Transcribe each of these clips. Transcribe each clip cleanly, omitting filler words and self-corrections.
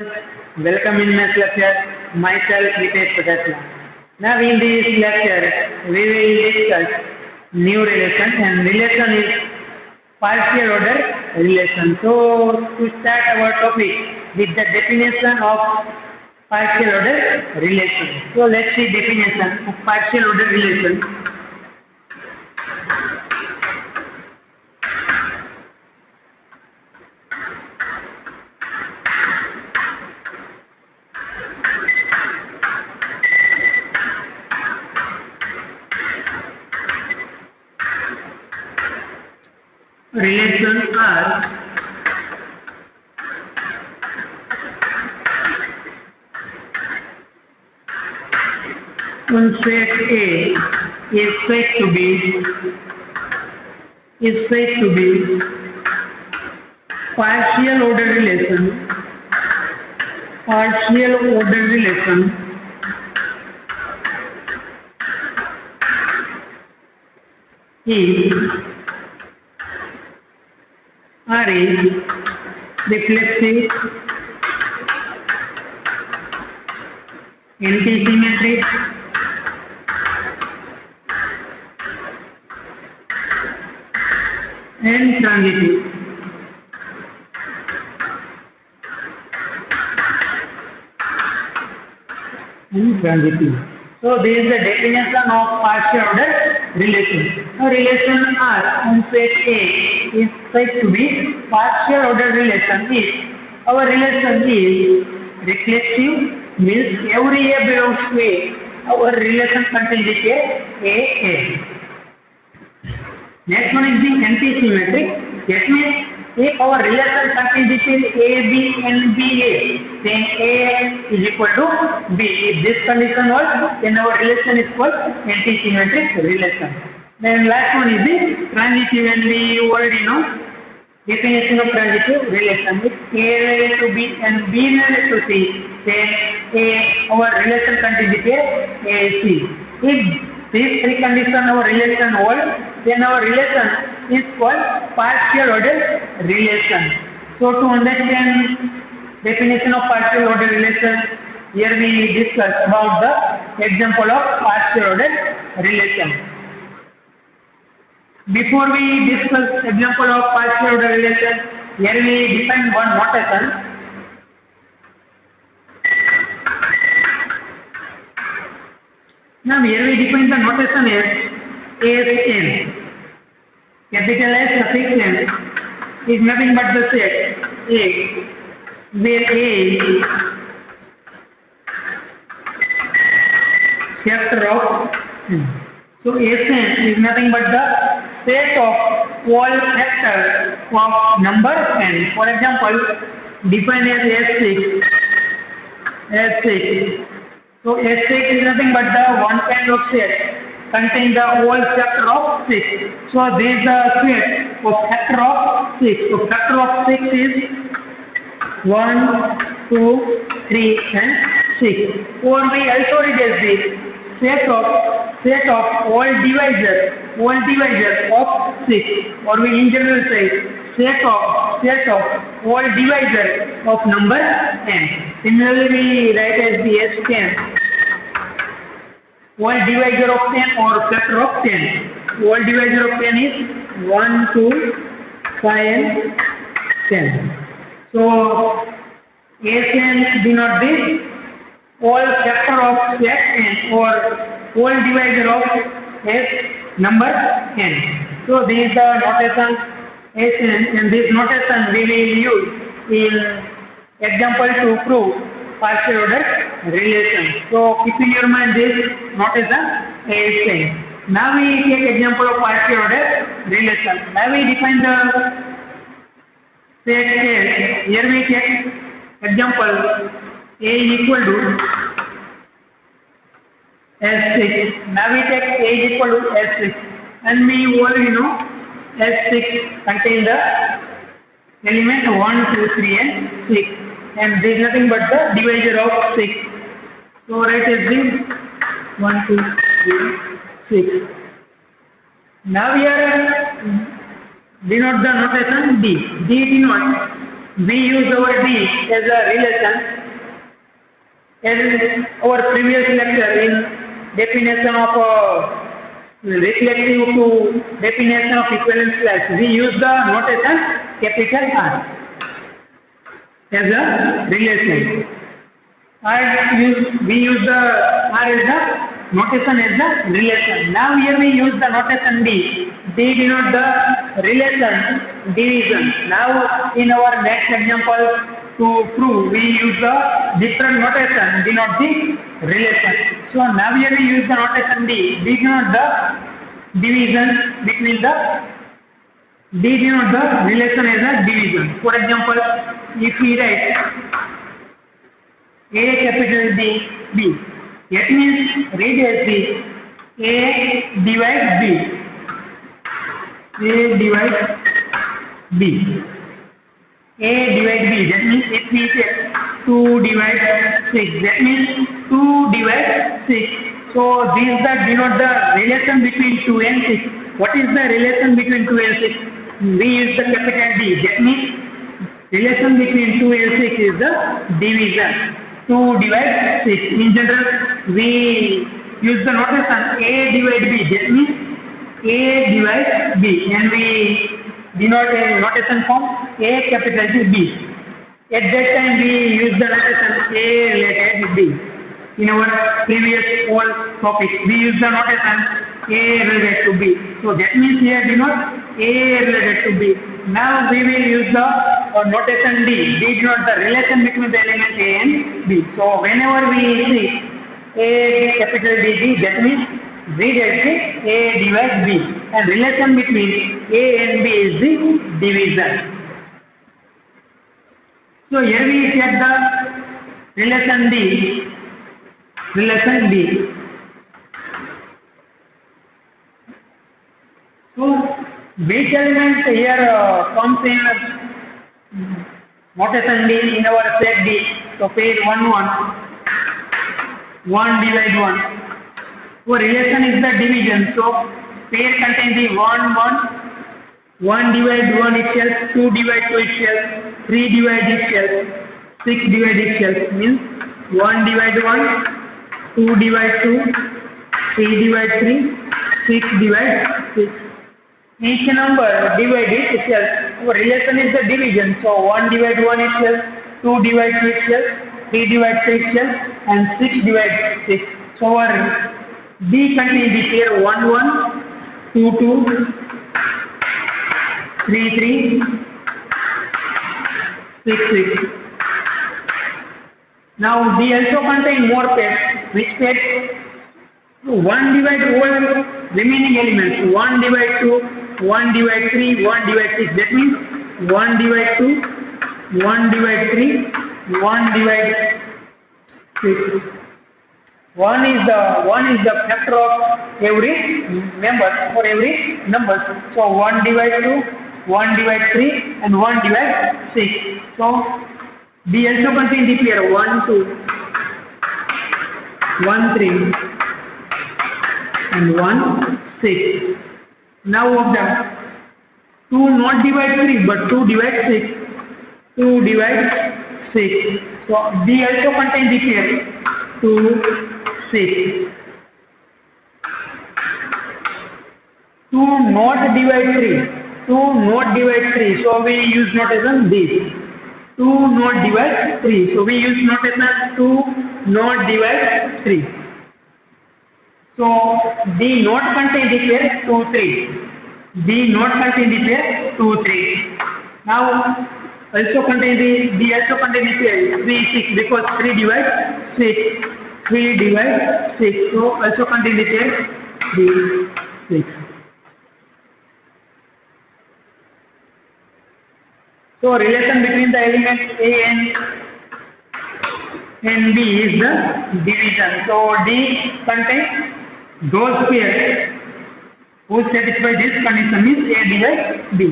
Welcome in this lecture. Myself, Ritesh Padasla. Now in this lecture, we will discuss new relation, and relation is partial order relation. So to start our topic with the definition of partial order relation. So let's see definition of partial order relation. Relations are on set A is said to be partial order relation is R is reflexive, antisymmetric, and transitive. So this is the definition of partial order relation. A relation R on set A is said to be partial order relation if our relation is reflexive, means every A belongs to A. Our relation contains A. Next one is the antisymmetric. That means if our relation contains A, B and B, A, then A is equal to B. If this condition holds, then our relation is called antisymmetric relation. Then last one is the transitive, and we already know definition of transitive relation. If A related to B and B related to C, then our relation contains A, C. If these three conditions our relation holds, then our relation is called partial order relation. So to understand definition of partial order relation, here we discuss about the example of partial order relation. Before we discuss example of partial order relation, here we define one notation. Now here we define the notation as Sn. Capital S suffix n is nothing but the set A, where A is factor of n. So Sn is nothing but the set of all factors of number n. For example, define as S6. So S6 is nothing but the one kind of set contain the whole factor of 6. So this is the set of factor of 6. So factor of 6 is 1, 2, 3 and 6. Or we also reduce this set of all divisors of 6. Or we in general say set of all divisors of number n. Similarly we write as the S10. All divisor of 10 or factor of 10. All divisor of 10 is 1, 2, 5 and 10. So Sn denote this all factor of set n or all divisor of s number n. So this is the notation Sn, and this notation we will use in example to prove partial order relation. So keep in your mind this notation Sn. Now we take example of partial order relation. Now we define the set A. Here we take example A is equal to S6. Now we take A is equal to S6, and we already know S6 contains the element 1, 2, 3 and 6, and there is nothing but the divisor of 6. So write as this 1, 2, 3, 6. Now here denote the notation D. D denotes, we use our D as a relation in our previous lecture in definition of reflective to definition of equivalence class, we use the notation capital R as a relation. We use the R as the notation as the relation. Now here we use the notation D. D denote the relation division. Now in our next example to prove, we use the different notation denote the relation. So now here we use the notation D. D denote the division between the D denote the relation as a division. For example, if we write A capital D B, that means read as this: A divide B. A divide B. A divide B. That means if we say 2 divide 6, that means 2 divide 6. So this the denote the relation between 2 and 6. What is the relation between 2 and 6? We use the capital D. That means relation between 2 and 6 is the division. 2 divide 6. In general, we use the notation A divide B. That means A divide B, and we denote a notation form A capital B. At that time, we use the notation A related B. In our previous all topics, we use the notation A related to B. So that means here denote A related to B. Now we will use the notation D. D denote the relation between the element A and B. So whenever we see A capital D, that means read as the A divide B, and relation between A and B is the division. So here we get the relation D. Relation D. So which element here comes in notation D in our set D? So pair 1 divide 1. So relation is the division. So pair contains the 1 divide 1 itself, 2 divide 2 itself, 3 divide itself, 6 divide itself. Means 1 divide 1, 2 divide 2, 3 divide 3, 6 divide 6. Each number divided itself. So relation is the division. So 1 divide 1 itself, 2 divide 2 itself, 3 divide 3 itself, and 6 divide 6. So our D contains the pair 1 1, 2 2, 3 3, 6 6. Now D also contains more pairs. Which pairs? 1 divide all remaining elements. 1 divide 2, 1 divide 3, 1 divide 6. That means 1 divide 2, 1 divide 3, 1 divide 6. 1 is the factor of every member or every number. So 1 divide 2, 1 divide 3, and 1 divide 6. So D also contains the pair 1 2, 1 3, and 1 6. Now observe, 2 not divide 3 but 2 divide 6. 2 divide 6. So D also contains the pair 2 6. 2 not divide 3. 2 not divide 3. So we use notation this. 2 not divide 3. So we use notation 2 not divide 3. So D not contain the pair 2 3. D not contain the pair 2 3. Now also contain the D also contain the pair 3 6, because 3 divide 6. 3 divide 6. So also contain the pair 3 6. So relation between the elements A and B is the division. So D contains those pairs who satisfy this condition, means A divide B.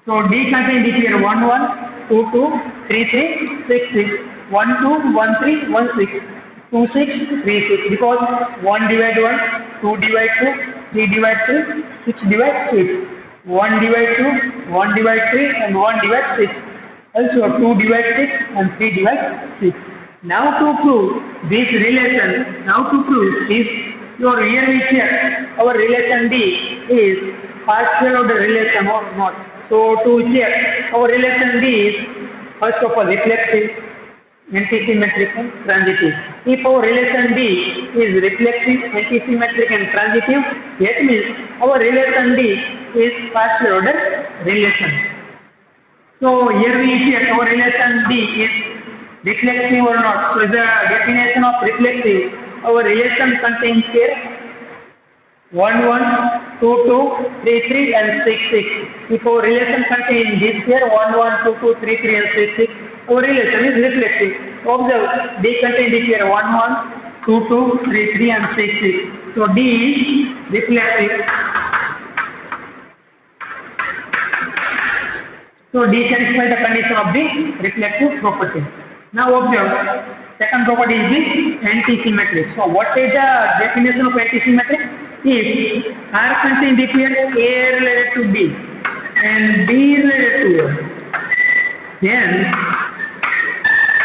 So D contains the pair 1 1, 2 2, 3 3, 6 6, 1 2, 1 3, 1 6, 2 6, 3 6. Because 1 divide 1, 2 divide 2, 3 divide 3, 6 divide 6. 1 divide 2, 1 divide 3, and 1 divide 6. Also 2 divide 6 and 3 divide 6. Now to prove this relation, now to prove is your here we check our relation D is partial order relation or not. So to check our relation D is first of all reflective, antisymmetric and transitive. If our relation D is reflective, antisymmetric and transitive, that means our relation D is partial order relation. So here we check our relation D is reflective or not. So the definition of reflective, our relation contains here 1 1, 2 2, 3 3 and 6 6. If our relation contains this here 1 1, 2 2, 3 3 and 6 6, our relation is reflective. Observe, D contains this here 1 1, 2 2, 3 3 and 6 6. So D is reflective. So D satisfies the condition of the reflective property. Now observe, second property is the antisymmetric. So what is the definition of antisymmetric? If R contains the pair A related to B and B related to A, then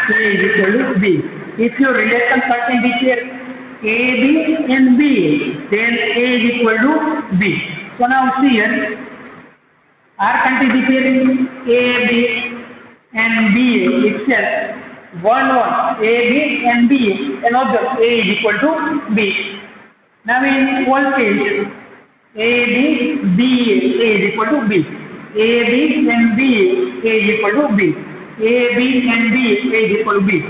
A is equal to B. If your relation contains the pair AB and B, then A is equal to B. So now see here, R contains the pair AB and B itself. 1 1 AB and B and observe A is equal to B. Now in voltage AB B A is equal to B. AB and B A is equal to B. AB and B A is equal to B.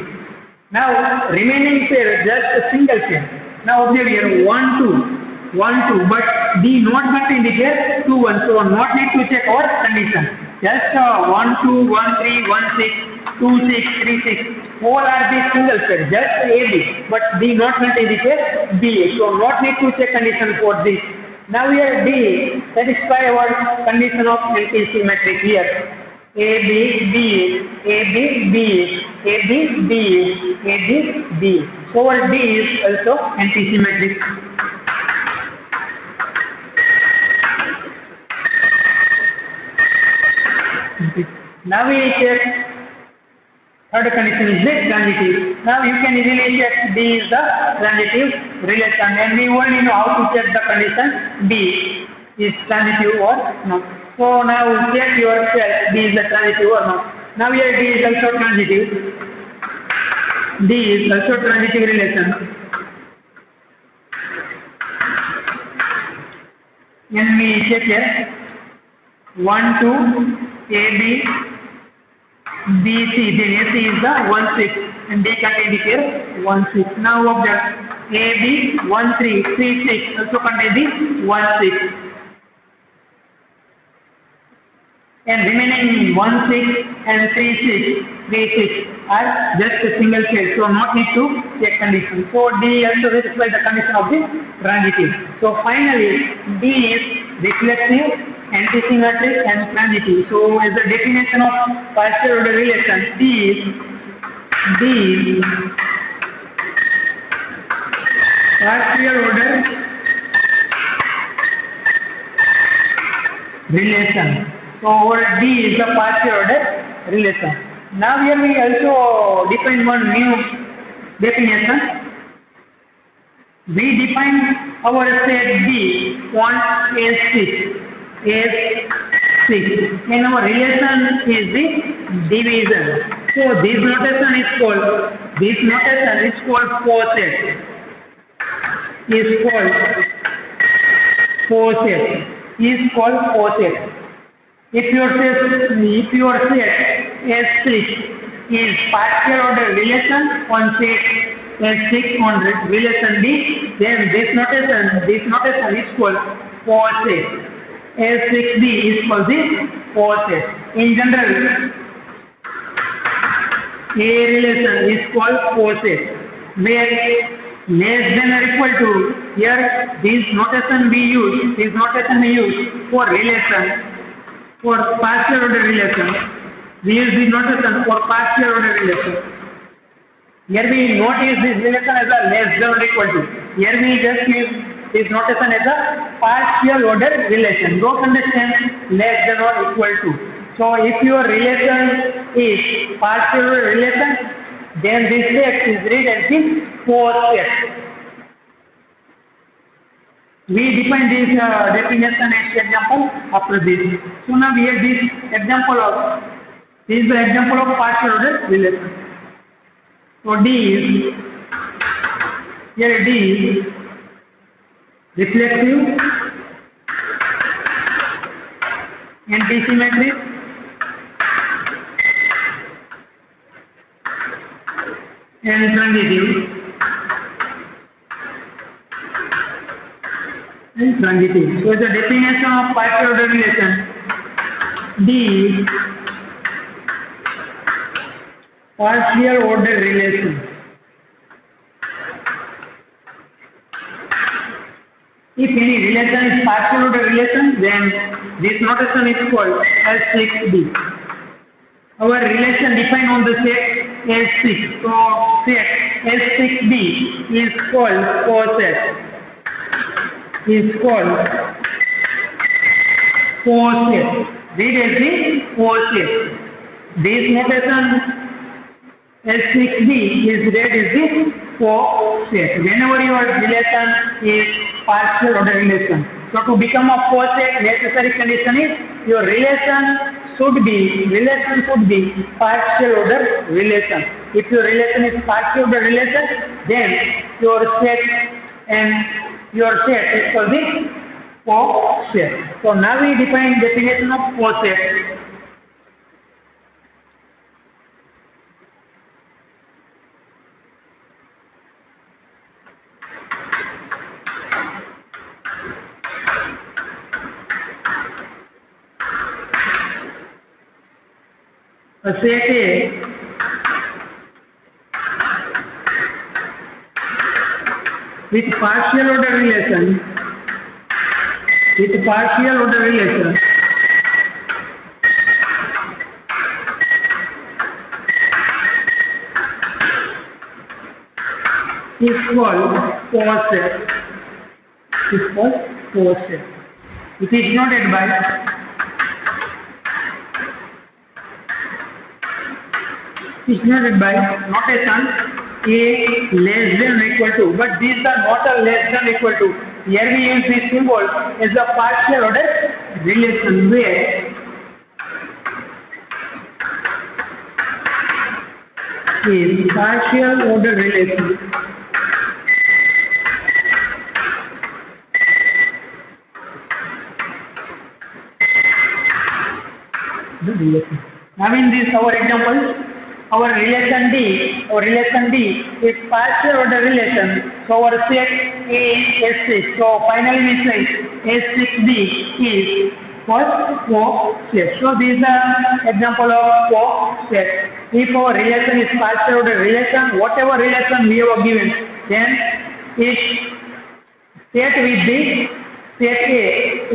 Now remaining pair just a single pair. Now observe here 1 2 1 2, but D not contain the pair 2 1. So not need to check our condition. Just 1 2 1 3 1 6 2 6 3 6. All are the single pair, just AB, but D not contain the pair B. So not need to check condition for this. Now here D satisfy our condition of antisymmetric here. AB B AB B AB B AB B. So our D is also antisymmetric. Now we check third condition is the transitive. Now you can easily check D is the transitive relation, and we only know how to check the condition D is transitive or not. So now check yourself D is the transitive or not. Now here D is also transitive. D is also transitive relation. And we check here 1 2 AB BC, then AC is the 1 6 and they contain the pair 1 6. Now observe AB 1 3 3 6 also contain the 1 6 and remaining 1 6 and 3 6 are just a single pair, so not need to check condition. So D also satisfies the condition of the transitive. So finally D is reflective, antisymmetric and transitive. So as the definition of partial order relation, D is partial order relation. So our D is the partial order relation. Now here we also define one new definition. We define our set D on S6 and our relation is the division. So this notation is called faucet. If your set S6 is partial order relation on set S6 on relation D, then this notation is called faucet. S6D is called the faucet. In general, A relation is called faucet, where less than or equal to, here this notation we use for relation, for partial order relation. We use this notation for partial order relation. Here we not use this relation as a less than or equal to. Here we just use this notation as a partial order relation. Don't understand less than or equal to. So if your relation is partial order relation, then this set is read as the four-set. We define this definition as example after this. So now we have this example of, this is the example of partial order relation. So D is, here D is reflexive anti-symmetric and transitive and transitive. So the definition of partial order relation, D is partial order relation. If any relation is partial order relation, then this notation is called S6D. Our relation defined on the set S6. So set S6D is called coset. Is called coset. Read as the coset. This notation S6D is read as the coset. Whenever your relation is partial order relation. So to become a coset, necessary condition is your relation should be partial order relation. If your relation is partial order relation, then your set is called the coset. So now we define definition of coset. A set A with partial order relation is called coset. It is denoted by notation A less than or equal to, but these are not a less than or equal to. Here we use this symbol as a partial order relation where is partial order relation the relation. Now in this our example, our relation D is partial order relation. So our set A is S6. So finally we say S6D is coset. So this is the example of coset. If our relation is partial order relation, whatever relation we have given, then its set with the set A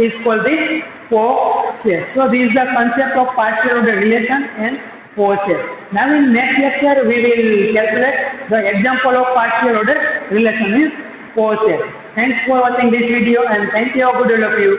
is called the coset. So this is the concept of partial order relation and coset. Now in next lecture we will calculate the example of partial order relation is coset. Thanks for watching this video and thank you, good all of you.